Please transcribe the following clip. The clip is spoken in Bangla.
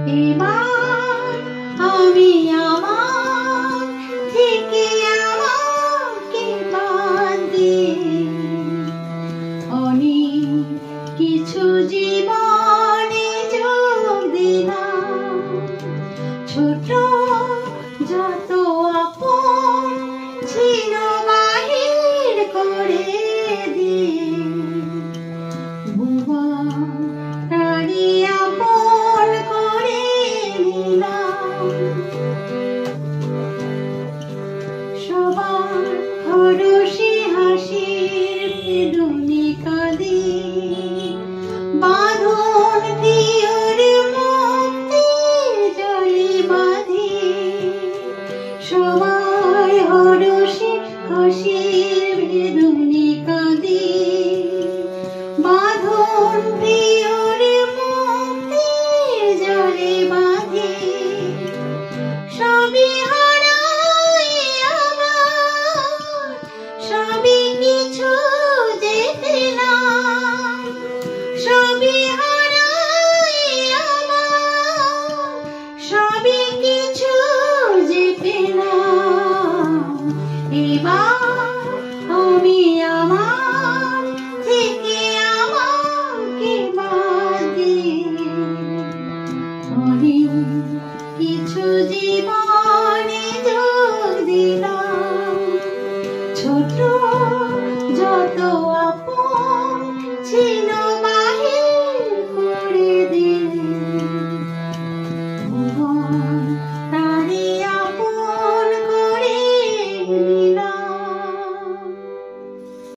এবার আমি আমার থেকে আমাকে বাদ দিয়ে অনেক কিছু জীবনে যোগ দিলাম। ছোট যত আপন ছিল বাহির করে দিয়ে ভুবনটারি আপন করে নিলাম। সবার হরষে হাসির বেদনে কাঁদে বাঁধন প্রিয়র মুক্তির জলে বাঁধে। সবাই হরষে হাসির বেদনে কাঁদে বাঁধন প্রিয়র মুক্তির জলে বাঁধে। সবই হারাই আবার সবই কিছু যে পেলাম, সবই